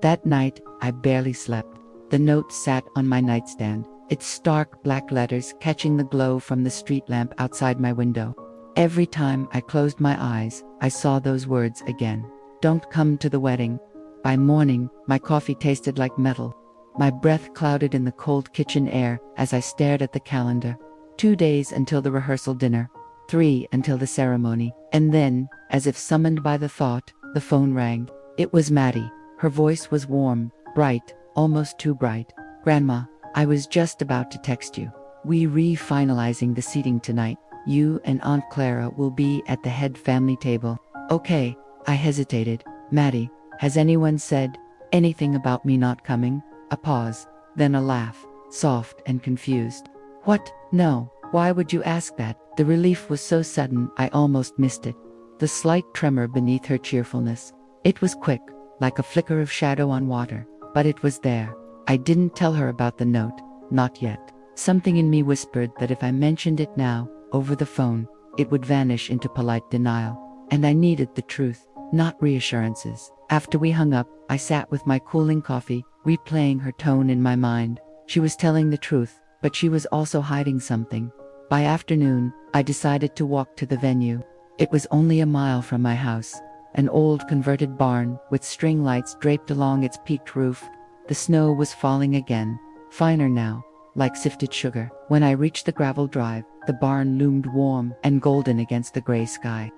That night, I barely slept. The note sat on my nightstand, its stark black letters catching the glow from the street lamp outside my window. Every time I closed my eyes, I saw those words again. Don't come to the wedding. By morning, my coffee tasted like metal. My breath clouded in the cold kitchen air as I stared at the calendar. 2 days until the rehearsal dinner, 3 until the ceremony, and then, as if summoned by the thought, the phone rang. It was Maddie. Her voice was warm, bright, almost too bright. "Grandma, I was just about to text you. We re-finalizing the seating tonight. You and Aunt Clara will be at the head family table." "Okay," I hesitated. "Maddie, has anyone said anything about me not coming?" A pause, then a laugh, soft and confused. "What? No. Why would you ask that?" The relief was so sudden I almost missed it. The slight tremor beneath her cheerfulness. It was quick, like a flicker of shadow on water, but it was there. I didn't tell her about the note, not yet. Something in me whispered that if I mentioned it now, over the phone, it would vanish into polite denial. And I needed the truth, not reassurances. After we hung up, I sat with my cooling coffee, replaying her tone in my mind. She was telling the truth, but she was also hiding something. By afternoon, I decided to walk to the venue. It was only a mile from my house, an old converted barn with string lights draped along its peaked roof. The snow was falling again, finer now, like sifted sugar. When I reached the gravel drive, the barn loomed warm and golden against the gray sky.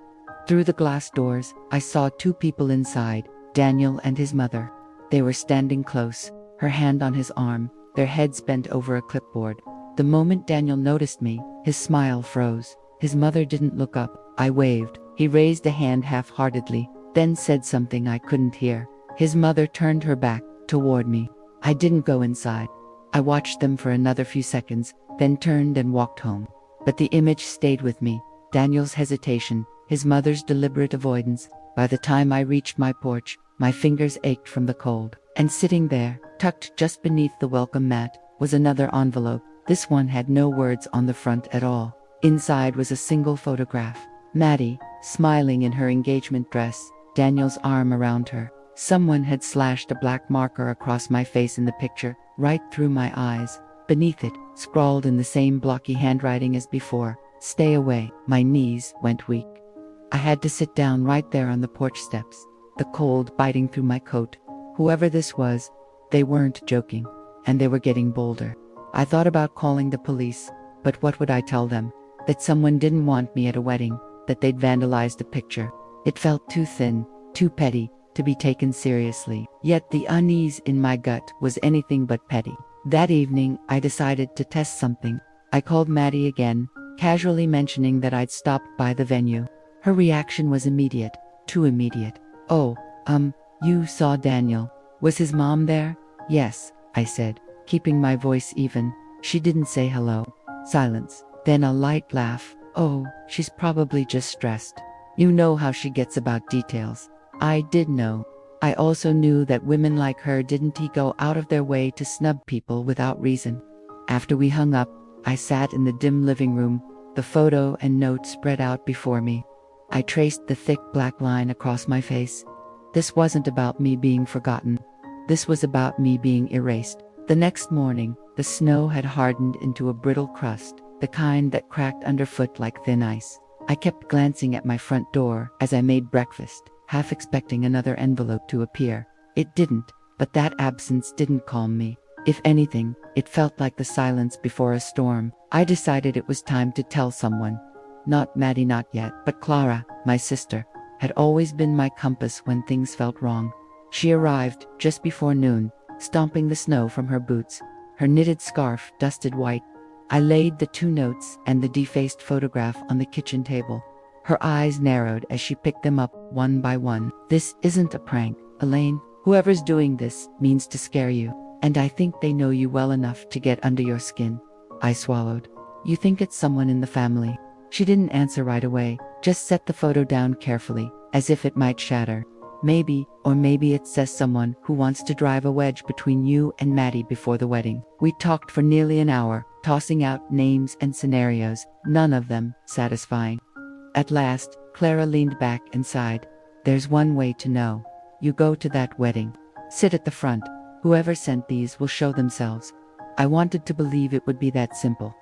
Through the glass doors, I saw 2 people inside, Daniel and his mother. They were standing close, her hand on his arm, their heads bent over a clipboard. The moment Daniel noticed me, his smile froze. His mother didn't look up. I waved. He raised a hand half-heartedly, then said something I couldn't hear. His mother turned her back, toward me. I didn't go inside. I watched them for another few seconds, then turned and walked home. But the image stayed with me. Daniel's hesitation, his mother's deliberate avoidance. By the time I reached my porch, my fingers ached from the cold. And sitting there, tucked just beneath the welcome mat, was another envelope. This one had no words on the front at all. Inside was a single photograph. Maddie, smiling in her engagement dress, Daniel's arm around her. Someone had slashed a black marker across my face in the picture, right through my eyes. Beneath it, scrawled in the same blocky handwriting as before, "Stay away." My knees went weak. I had to sit down right there on the porch steps, the cold biting through my coat. Whoever this was, they weren't joking, and they were getting bolder. I thought about calling the police, but what would I tell them? That someone didn't want me at a wedding, that they'd vandalized the picture. It felt too thin, too petty, to be taken seriously. Yet the unease in my gut was anything but petty. That evening, I decided to test something. I called Maddie again, casually mentioning that I'd stopped by the venue. Her reaction was immediate, too immediate. "Oh, you saw Daniel. Was his mom there?" "Yes," I said, keeping my voice even. She didn't say hello. Silence. Then a light laugh. "Oh, she's probably just stressed. You know how she gets about details." I did know. I also knew that women like her didn't go out of their way to snub people without reason. After we hung up, I sat in the dim living room, the photo and note spread out before me. I traced the thick black line across my face. This wasn't about me being forgotten. This was about me being erased. The next morning, the snow had hardened into a brittle crust, the kind that cracked underfoot like thin ice. I kept glancing at my front door as I made breakfast, half expecting another envelope to appear. It didn't, but that absence didn't calm me. If anything, it felt like the silence before a storm. I decided it was time to tell someone. Not Maddie, not yet, but Clara, my sister, had always been my compass when things felt wrong. She arrived just before noon, stomping the snow from her boots, her knitted scarf dusted white. I laid the 2 notes and the defaced photograph on the kitchen table. Her eyes narrowed as she picked them up one by one. "This isn't a prank, Elaine. Whoever's doing this means to scare you, and I think they know you well enough to get under your skin." I swallowed. "You think it's someone in the family?" She didn't answer right away, just set the photo down carefully, as if it might shatter. "Maybe, or maybe it says someone who wants to drive a wedge between you and Maddie before the wedding." We talked for nearly an hour, tossing out names and scenarios, none of them satisfying. At last, Clara leaned back and sighed. "There's one way to know. You go to that wedding. Sit at the front. Whoever sent these will show themselves. I wanted to believe it would be that simple.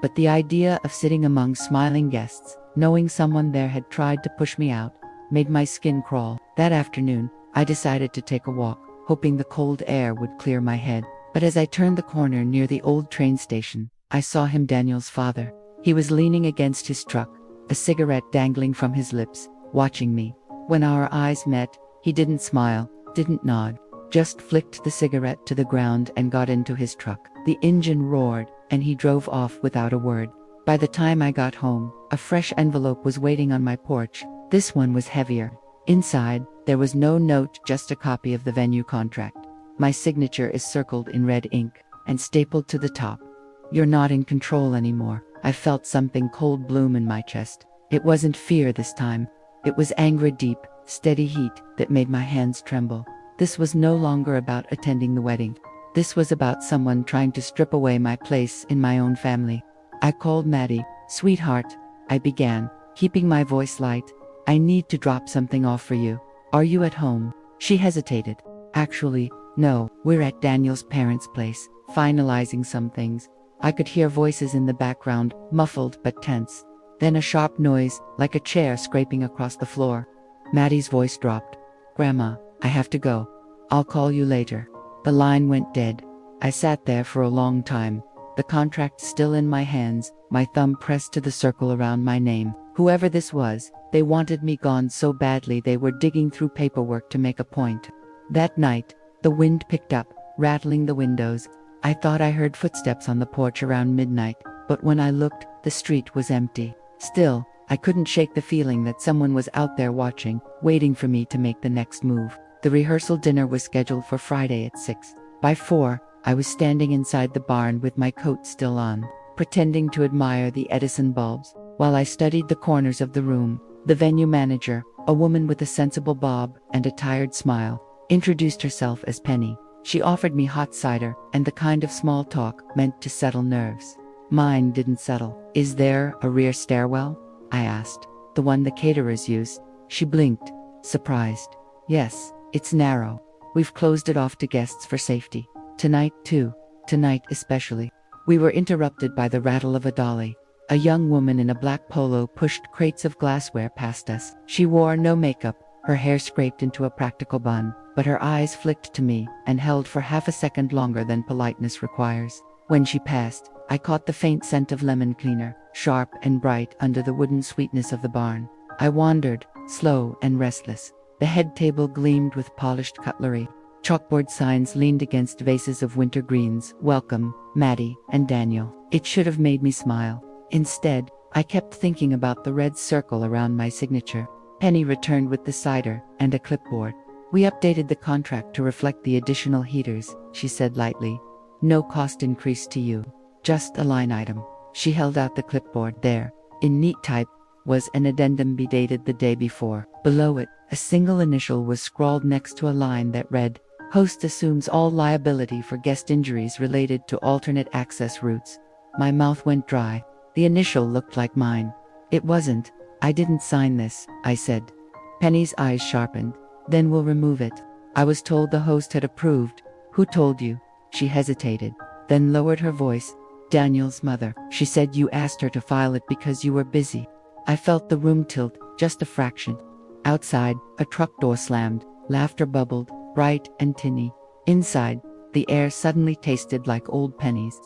But the idea of sitting among smiling guests, knowing someone there had tried to push me out, made my skin crawl. That afternoon, I decided to take a walk, hoping the cold air would clear my head. But as I turned the corner near the old train station, I saw him, Daniel's father. He was leaning against his truck, a cigarette dangling from his lips, watching me. When our eyes met, he didn't smile, didn't nod, just flicked the cigarette to the ground and got into his truck. The engine roared, and he drove off without a word. By the time I got home, a fresh envelope was waiting on my porch. This one was heavier. Inside, there was no note, just a copy of the venue contract. My signature is circled in red ink and stapled to the top. You're not in control anymore. I felt something cold bloom in my chest. It wasn't fear this time. It was anger, deep, steady heat that made my hands tremble. This was no longer about attending the wedding. This was about someone trying to strip away my place in my own family. I called Maddie. Sweetheart, I began, keeping my voice light. I need to drop something off for you. Are you at home? She hesitated. Actually, no, we're at Daniel's parents' place, finalizing some things. I could hear voices in the background, muffled but tense. Then a sharp noise, like a chair scraping across the floor. Maddie's voice dropped. Grandma, I have to go. I'll call you later. The line went dead. I sat there for a long time, the contract still in my hands, my thumb pressed to the circle around my name. Whoever this was, they wanted me gone so badly they were digging through paperwork to make a point. That night, the wind picked up, rattling the windows. I thought I heard footsteps on the porch around midnight, but when I looked, the street was empty. Still, I couldn't shake the feeling that someone was out there watching, waiting for me to make the next move. The rehearsal dinner was scheduled for Friday at 6. By 4, I was standing inside the barn with my coat still on, pretending to admire the Edison bulbs. While I studied the corners of the room, the venue manager, a woman with a sensible bob and a tired smile, introduced herself as Penny. She offered me hot cider and the kind of small talk meant to settle nerves. Mine didn't settle. Is there a rear stairwell? I asked. The one the caterers use. She blinked, surprised. Yes, it's narrow. We've closed it off to guests for safety. Tonight, too. Tonight especially. We were interrupted by the rattle of a dolly. A young woman in a black polo pushed crates of glassware past us. She wore no makeup, her hair scraped into a practical bun, but her eyes flicked to me and held for half a second longer than politeness requires. When she passed, I caught the faint scent of lemon cleaner, sharp and bright under the wooden sweetness of the barn. I wandered, slow and restless. The head table gleamed with polished cutlery. Chalkboard signs leaned against vases of winter greens. Welcome, Maddie and Daniel. It should have made me smile. Instead, I kept thinking about the red circle around my signature. Penny returned with the cider and a clipboard. We updated the contract to reflect the additional heaters, she said lightly. No cost increase to you. Just a line item. She held out the clipboard. There, in neat type, was an addendum dated the day before. Below it, a single initial was scrawled next to a line that read, Host assumes all liability for guest injuries related to alternate access routes. My mouth went dry. The initial looked like mine. It wasn't. I didn't sign this, I said. Penny's eyes sharpened. Then we'll remove it. I was told the host had approved. Who told you? She hesitated, then lowered her voice. Daniel's mother. She said you asked her to file it because you were busy. I felt the room tilt, just a fraction. Outside, a truck door slammed. Laughter bubbled, bright and tinny. Inside, the air suddenly tasted like old pennies.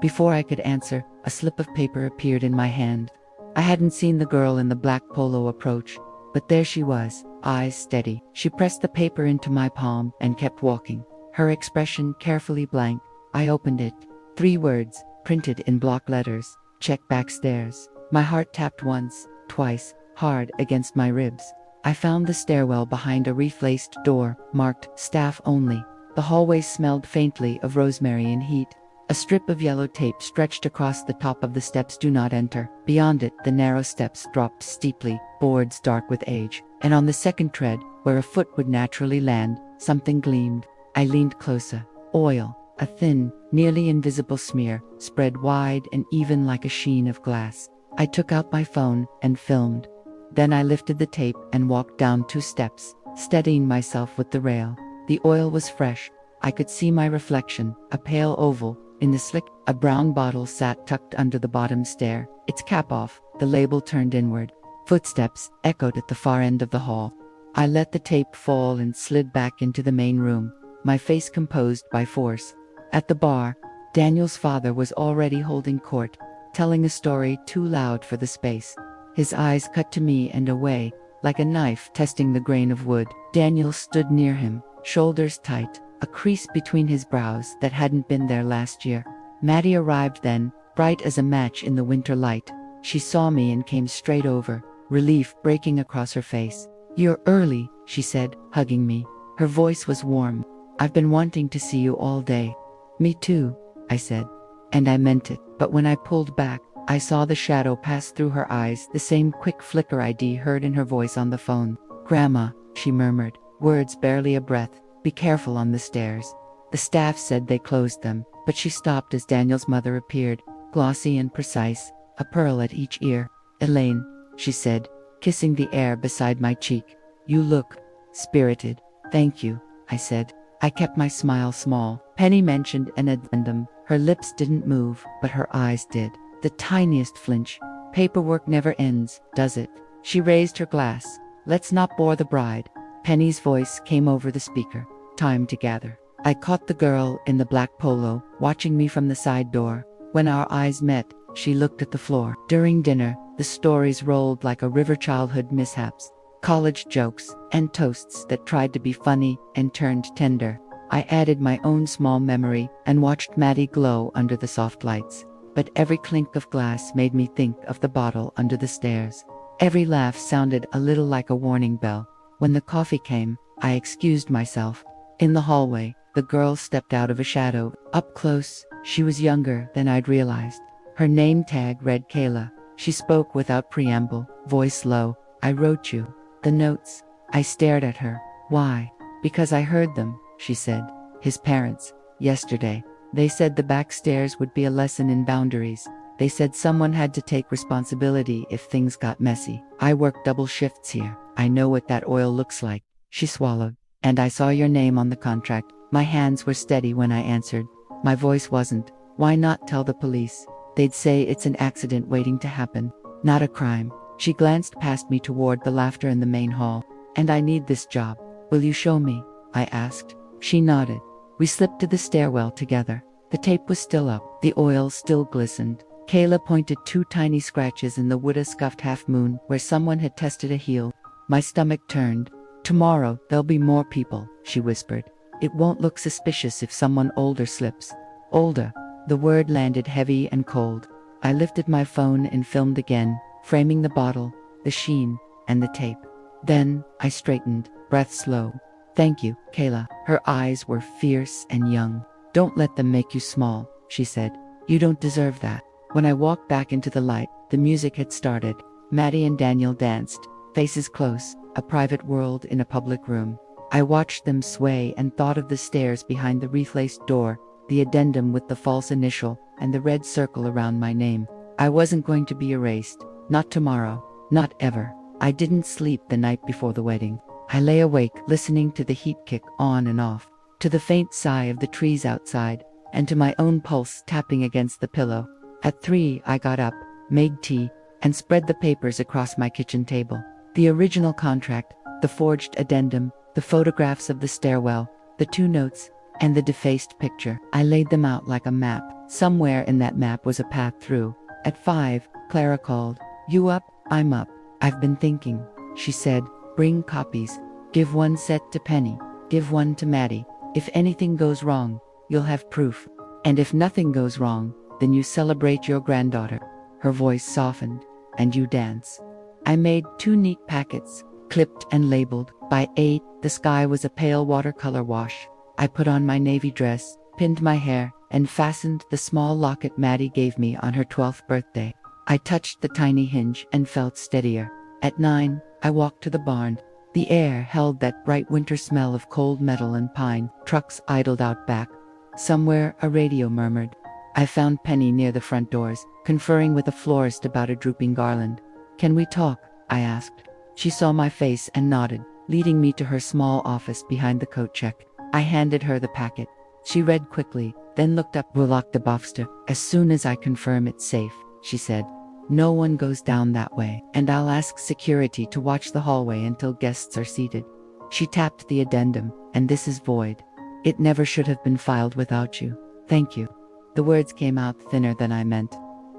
Before I could answer, a slip of paper appeared in my hand. I hadn't seen the girl in the black polo approach, but there she was, eyes steady. She pressed the paper into my palm and kept walking, her expression carefully blank. I opened it. 3 words, printed in block letters. Check backstairs. My heart tapped once, twice, hard against my ribs. I found the stairwell behind a reef-laced door, marked staff only. The hallway smelled faintly of rosemary and heat. A strip of yellow tape stretched across the top of the steps. Do not enter. Beyond it, the narrow steps dropped steeply, boards dark with age. And on the second tread, where a foot would naturally land, something gleamed. I leaned closer. Oil, a thin, nearly invisible smear, spread wide and even like a sheen of glass. I took out my phone and filmed. Then I lifted the tape and walked down 2 steps, steadying myself with the rail. The oil was fresh. I could see my reflection, a pale oval, in the slick. A brown bottle sat tucked under the bottom stair, its cap off, the label turned inward. Footsteps echoed at the far end of the hall. I let the tape fall and slid back into the main room, my face composed by force. At the bar, Daniel's father was already holding court, telling a story too loud for the space. His eyes cut to me and away, like a knife testing the grain of wood. Daniel stood near him, shoulders tight, a crease between his brows that hadn't been there last year. Maddie arrived then, bright as a match in the winter light. She saw me and came straight over, relief breaking across her face. "You're early," she said, hugging me. Her voice was warm. "I've been wanting to see you all day." "Me too," I said. And I meant it. But when I pulled back, I saw the shadow pass through her eyes, the same quick flicker I'd heard in her voice on the phone. "Grandma," she murmured, words barely a breath, "be careful on the stairs." The staff said they closed them, but she stopped as Daniel's mother appeared, glossy and precise, a pearl at each ear. "Elaine," she said, kissing the air beside my cheek. "You look spirited." "Thank you," I said. I kept my smile small. Penny mentioned an addendum. Her lips didn't move, but her eyes did. The tiniest flinch. "Paperwork never ends, does it?" She raised her glass. "Let's not bore the bride." Penny's voice came over the speaker. "Time to gather." I caught the girl in the black polo, watching me from the side door. When our eyes met, she looked at the floor. During dinner, the stories rolled like a river, childhood mishaps, college jokes, and toasts that tried to be funny and turned tender. I added my own small memory and watched Maddie glow under the soft lights. But every clink of glass made me think of the bottle under the stairs. Every laugh sounded a little like a warning bell. When the coffee came, I excused myself. In the hallway, the girl stepped out of a shadow. Up close, she was younger than I'd realized. Her name tag read Kayla. She spoke without preamble, voice low. "I wrote you the notes." I stared at her. "Why?" "Because I heard them," she said. "His parents, yesterday. They said the back stairs would be a lesson in boundaries. They said someone had to take responsibility if things got messy. I work double shifts here. I know what that oil looks like." She swallowed. "And I saw your name on the contract." My hands were steady when I answered. My voice wasn't. "Why not tell the police? They'd say it's an accident waiting to happen, not a crime." She glanced past me toward the laughter in the main hall. "And I need this job. Will you show me?" I asked. She nodded. We slipped to the stairwell together. The tape was still up. The oil still glistened. Kayla pointed 2 tiny scratches in the wood, a scuffed half-moon where someone had tested a heel. My stomach turned. "Tomorrow, there'll be more people," she whispered. "It won't look suspicious if someone older slips." Older. The word landed heavy and cold. I lifted my phone and filmed again, framing the bottle, the sheen, and the tape. Then, I straightened, breath slow. "Thank you, Kayla." Her eyes were fierce and young. "Don't let them make you small," she said. "You don't deserve that." When I walked back into the light, the music had started. Maddie and Daniel danced, faces close, a private world in a public room. I watched them sway and thought of the stairs behind the wreath-laced door, the addendum with the false initial, and the red circle around my name. I wasn't going to be erased. Not tomorrow. Not ever. I didn't sleep the night before the wedding. I lay awake, listening to the heat kick on and off, to the faint sigh of the trees outside, and to my own pulse tapping against the pillow. At 3, I got up, made tea, and spread the papers across my kitchen table. The original contract, the forged addendum, the photographs of the stairwell, the 2 notes, and the defaced picture. I laid them out like a map. Somewhere in that map was a path through. At 5, Clara called. "You up?" "I'm up. I've been thinking," she said. "Bring copies. Give 1 set to Penny. Give 1 to Maddie. If anything goes wrong, you'll have proof. And if nothing goes wrong, then you celebrate your granddaughter." Her voice softened. "And you dance." I made 2 neat packets, clipped and labeled. By 8, the sky was a pale watercolor wash. I put on my navy dress, pinned my hair, and fastened the small locket Maddie gave me on her 12th birthday. I touched the tiny hinge and felt steadier. At 9, I walked to the barn. The air held that bright winter smell of cold metal and pine. Trucks idled out back. Somewhere, a radio murmured. I found Penny near the front doors, conferring with a florist about a drooping garland. "Can we talk?" I asked. She saw my face and nodded, leading me to her small office behind the coat check. I handed her the packet. She read quickly, then looked up. "We'll lock the box as soon as I confirm it's safe," she said. "No one goes down that way, and I'll ask security to watch the hallway until guests are seated." She tapped the addendum, "And this is void. It never should have been filed without you. Thank you." The words came out thinner than I meant.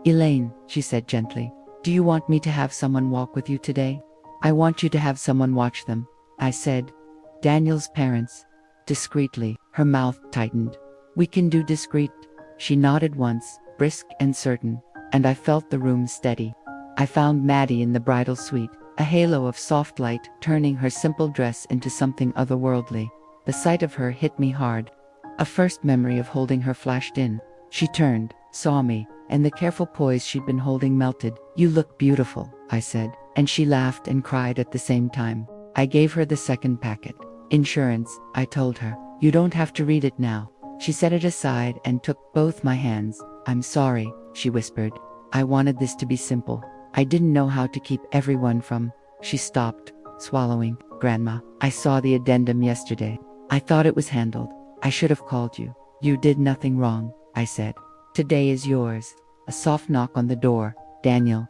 "Elaine," she said gently, "do you want me to have someone walk with you today?" "I want you to have someone watch them," I said. "Daniel's parents." Discreetly, her mouth tightened. "We can do discreet." She nodded once, brisk and certain, and I felt the room steady. I found Maddie in the bridal suite, a halo of soft light turning her simple dress into something otherworldly. The sight of her hit me hard. A first memory of holding her flashed in. She turned, saw me, and the careful poise she'd been holding melted. "You look beautiful," I said, and she laughed and cried at the same time. I gave her the second packet. "Insurance," I told her. "You don't have to read it now." She set it aside and took both my hands. "I'm sorry," she whispered. "I wanted this to be simple. I didn't know how to keep everyone from—" She stopped, swallowing. "Grandma, I saw the addendum yesterday. I thought it was handled. I should have called you." "You did nothing wrong," I said. "Today is yours." A soft knock on the door. "Daniel."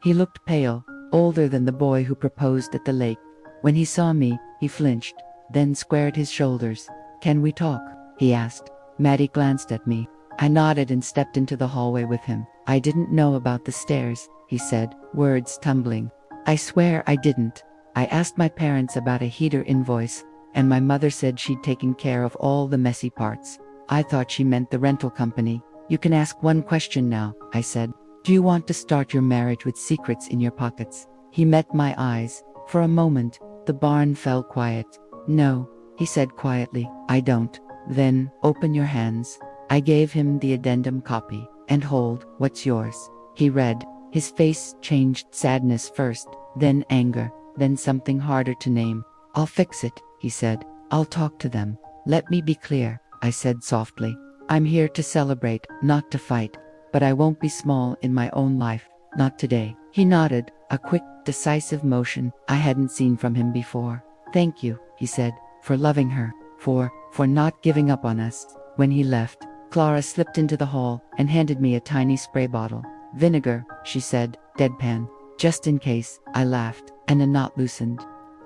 He looked pale, older than the boy who proposed at the lake. When he saw me, he flinched, then squared his shoulders. "Can we talk?" he asked. Maddie glanced at me. I nodded and stepped into the hallway with him. "I didn't know about the stairs," he said, words tumbling. "I swear I didn't. I asked my parents about a heater invoice, and my mother said she'd taken care of all the messy parts. I thought she meant the rental company." "You can ask one question now," I said. "Do you want to start your marriage with secrets in your pockets?" He met my eyes. For a moment, the barn fell quiet. "No," he said quietly, "I don't." "Then, open your hands." I gave him the addendum copy. "And hold, what's yours?" He read. His face changed, sadness first, then anger, then something harder to name. "I'll fix it," he said. "I'll talk to them." "Let me be clear," I said softly. "I'm here to celebrate, not to fight. But I won't be small in my own life, not today." He nodded, a quick, decisive motion I hadn't seen from him before. "Thank you," he said, "for loving her, for not giving up on us." When he left, Clara slipped into the hall and handed me a tiny spray bottle. "Vinegar," she said, deadpan. "Just in case," I laughed, and a knot loosened.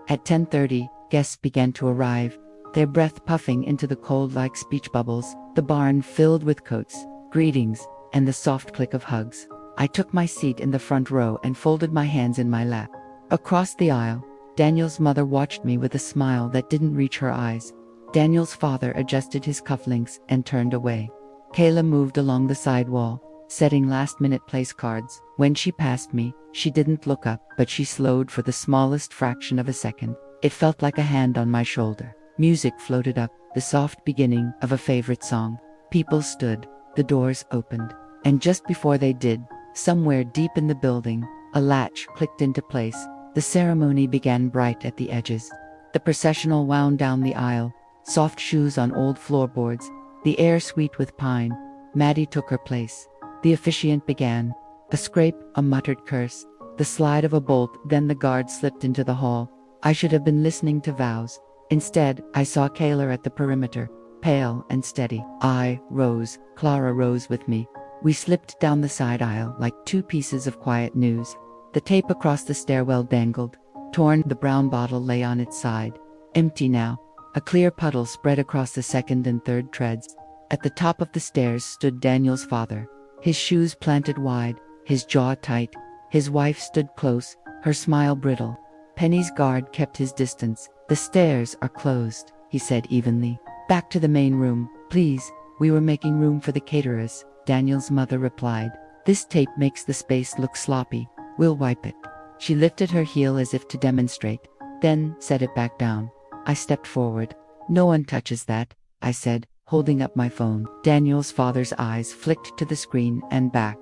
At 10:30, guests began to arrive, their breath puffing into the cold like speech bubbles, the barn filled with coats, greetings, and the soft click of hugs. I took my seat in the front row and folded my hands in my lap. Across the aisle, Daniel's mother watched me with a smile that didn't reach her eyes. Daniel's father adjusted his cufflinks and turned away. Kayla moved along the side wall, setting last-minute place cards. When she passed me, she didn't look up, but she slowed for the smallest fraction of a second. It felt like a hand on my shoulder. Music floated up, the soft beginning of a favorite song. People stood, the doors opened, and just before they did, somewhere deep in the building, a latch clicked into place. The ceremony began bright at the edges. The processional wound down the aisle, soft shoes on old floorboards, the air sweet with pine. Maddie took her place. The officiant began. A scrape, a muttered curse, the slide of a bolt, then the guard slipped into the hall. I should have been listening to vows. Instead, I saw Kayla at the perimeter, pale and steady. I rose, Clara rose with me. We slipped down the side aisle like two pieces of quiet news. The tape across the stairwell dangled. Torn, the brown bottle lay on its side. Empty now. A clear puddle spread across the second and third treads. At the top of the stairs stood Daniel's father, his shoes planted wide, his jaw tight. His wife stood close, her smile brittle. Penny's guard kept his distance. "The stairs are closed," he said evenly. "Back to the main room, please." "We were making room for the caterers," Daniel's mother replied. "This tape makes the space look sloppy. We'll wipe it." She lifted her heel as if to demonstrate, then set it back down. I stepped forward. "No one touches that," I said, holding up my phone. Daniel's father's eyes flicked to the screen and back.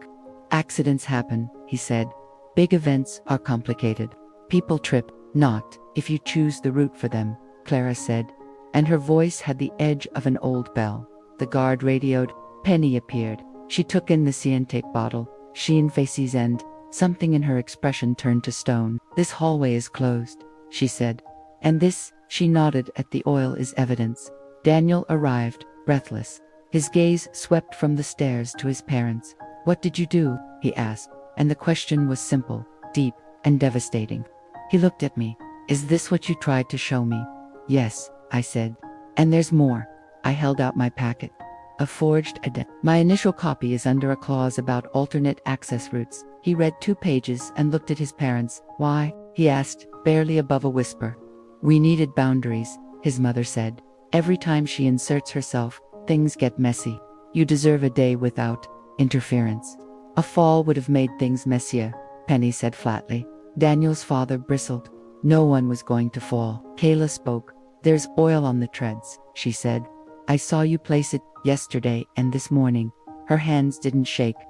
"Accidents happen," he said. "Big events are complicated. People trip, not if you choose the route for them," Clara said, and her voice had the edge of an old bell. The guard radioed. Penny appeared. She took in the cyan tape bottle. She and Facey's end. Something in her expression turned to stone. "This hallway is closed," she said. "And this," she nodded at the oil, "is evidence." Daniel arrived, breathless. His gaze swept from the stairs to his parents. "What did you do?" he asked, and the question was simple, deep, and devastating. He looked at me. "Is this what you tried to show me?" "Yes," I said. "And there's more." I held out my packet. A forged addendum. "My initial copy is under a clause about alternate access routes." He read 2 pages and looked at his parents. "Why?" he asked, barely above a whisper. "We needed boundaries," his mother said. "Every time she inserts herself, things get messy. You deserve a day without interference." "A fall would have made things messier," Penny said flatly. Daniel's father bristled. "No one was going to fall." Kayla spoke. "There's oil on the treads," she said. "I saw you place it yesterday and this morning." Her hands didn't shake.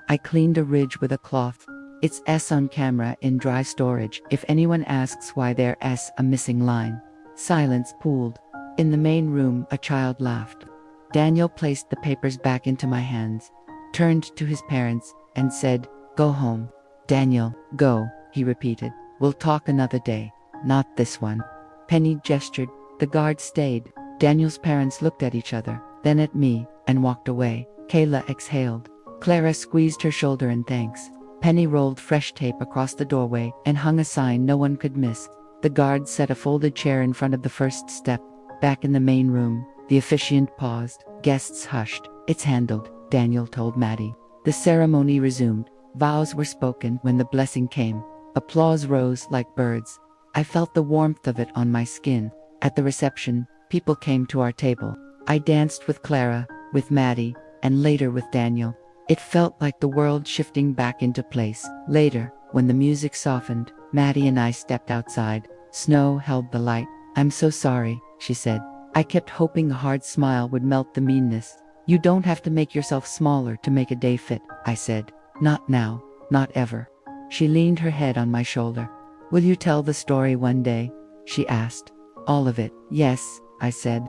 "I cleaned a ridge with a cloth. It's S on camera in dry storage. If anyone asks why there's a missing line." Silence pooled. In the main room, a child laughed. Daniel placed the papers back into my hands, turned to his parents, and said, "Go home." "Daniel, go," he repeated. "We'll talk another day. Not this one." Penny gestured. The guard stayed. Daniel's parents looked at each other, then at me, and walked away. Kayla exhaled. Clara squeezed her shoulder in thanks. Penny rolled fresh tape across the doorway and hung a sign no one could miss. The guard set a folded chair in front of the first step. Back in the main room, the officiant paused. Guests hushed. "It's handled," Daniel told Maddie. The ceremony resumed. Vows were spoken. When the blessing came, applause rose like birds. I felt the warmth of it on my skin. At the reception, people came to our table. I danced with Clara, with Maddie, and later with Daniel. It felt like the world shifting back into place. Later, when the music softened, Maddie and I stepped outside. Snow held the light. "I'm so sorry," she said. "I kept hoping a hard smile would melt the meanness." "You don't have to make yourself smaller to make a day fit," I said. "Not now, not ever." She leaned her head on my shoulder. "Will you tell the story one day?" she asked. "All of it?" "Yes," I said.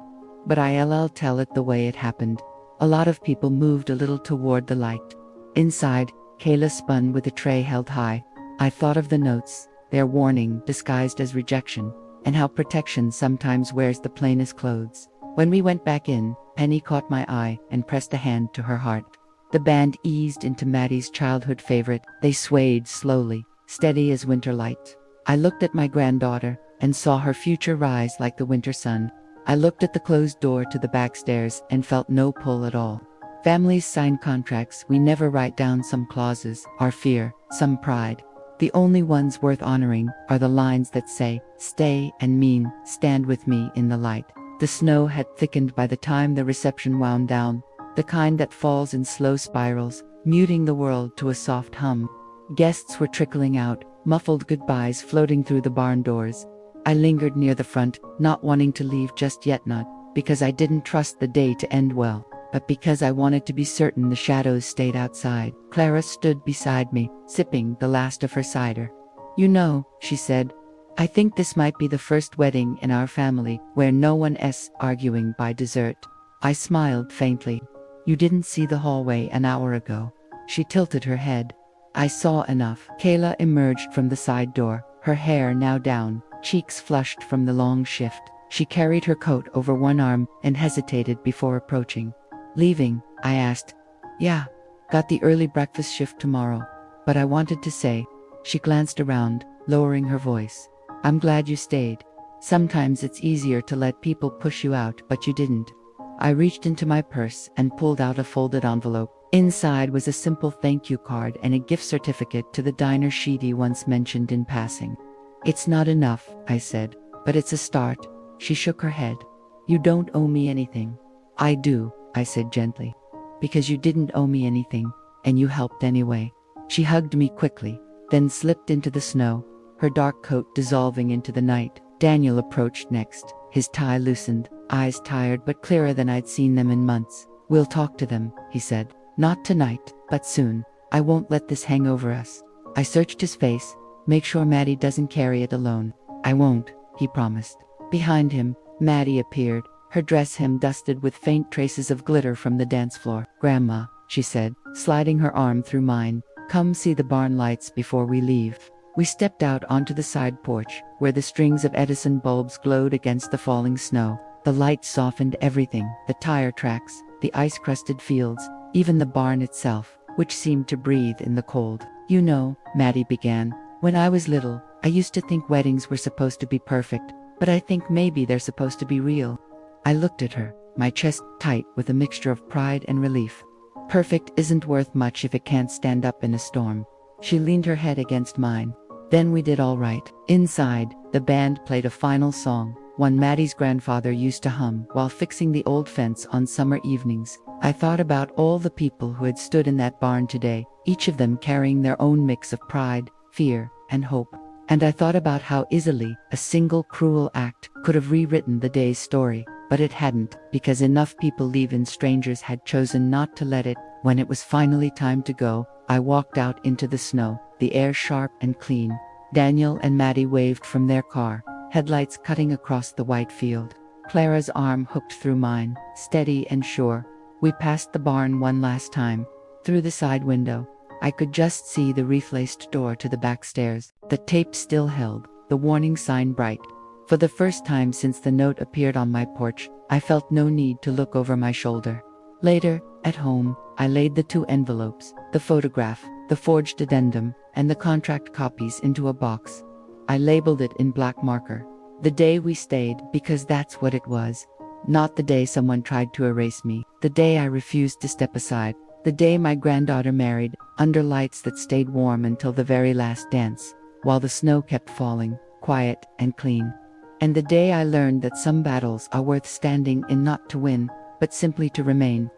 "But I'll tell it the way it happened." A lot of people moved a little toward the light. Inside, Kayla spun with a tray held high. I thought of the notes, their warning disguised as rejection, and how protection sometimes wears the plainest clothes. When we went back in, Penny caught my eye and pressed a hand to her heart. The band eased into Maddie's childhood favorite. They swayed slowly, steady as winter light. I looked at my granddaughter and saw her future rise like the winter sun. I looked at the closed door to the back stairs and felt no pull at all. Families sign contracts. We never write down some clauses, our fear, some pride. The only ones worth honoring are the lines that say, "Stay," and mean, "Stand with me in the light." The snow had thickened by the time the reception wound down, the kind that falls in slow spirals, muting the world to a soft hum. Guests were trickling out, muffled goodbyes floating through the barn doors. I lingered near the front, not wanting to leave just yet, not because I didn't trust the day to end well, but because I wanted to be certain the shadows stayed outside. Clara stood beside me, sipping the last of her cider. "You know," she said, "I think this might be the first wedding in our family where no one's arguing by dessert." I smiled faintly. "You didn't see the hallway an hour ago." She tilted her head. "I saw enough." Kayla emerged from the side door, her hair now down, cheeks flushed from the long shift. She carried her coat over one arm and hesitated before approaching. "Leaving?" I asked. "Yeah. Got the early breakfast shift tomorrow. But I wanted to say." She glanced around, lowering her voice. "I'm glad you stayed. Sometimes it's easier to let people push you out, but you didn't." I reached into my purse and pulled out a folded envelope. Inside was a simple thank you card and a gift certificate to the diner Sheedy once mentioned in passing. "It's not enough," I said, "but it's a start." She shook her head. "You don't owe me anything." "I do," I said gently. "Because you didn't owe me anything, and you helped anyway." She hugged me quickly, then slipped into the snow, her dark coat dissolving into the night. Daniel approached next, his tie loosened, eyes tired but clearer than I'd seen them in months. "We'll talk to them," he said. "Not tonight, but soon. I won't let this hang over us." I searched his face. "Make sure Maddie doesn't carry it alone." "I won't," he promised. Behind him, Maddie appeared, her dress hem dusted with faint traces of glitter from the dance floor. "Grandma," she said, sliding her arm through mine, "come see the barn lights before we leave." We stepped out onto the side porch, where the strings of Edison bulbs glowed against the falling snow. The light softened everything, the tire tracks, the ice-crusted fields, even the barn itself, which seemed to breathe in the cold. "You know," Maddie began, "when I was little, I used to think weddings were supposed to be perfect, but I think maybe they're supposed to be real." I looked at her, my chest tight with a mixture of pride and relief. "Perfect isn't worth much if it can't stand up in a storm." She leaned her head against mine. "Then we did all right." Inside, the band played a final song, one Maddie's grandfather used to hum while fixing the old fence on summer evenings. I thought about all the people who had stood in that barn today, each of them carrying their own mix of pride, fear, and hope. And I thought about how easily a single cruel act could have rewritten the day's story, but it hadn't, because enough people, even strangers, had chosen not to let it. When it was finally time to go, I walked out into the snow, the air sharp and clean. Daniel and Maddie waved from their car, headlights cutting across the white field. Clara's arm hooked through mine, steady and sure. We passed the barn one last time. Through the side window, I could just see the wreath-laced door to the back stairs. The tape still held, the warning sign bright. For the first time since the note appeared on my porch, I felt no need to look over my shoulder. Later, at home, I laid the 2 envelopes, the photograph, the forged addendum, and the contract copies into a box. I labeled it in black marker. The day we stayed, because that's what it was. Not the day someone tried to erase me. The day I refused to step aside. The day my granddaughter married, under lights that stayed warm until the very last dance, while the snow kept falling, quiet and clean. And the day I learned that some battles are worth standing in, not to win, but simply to remain.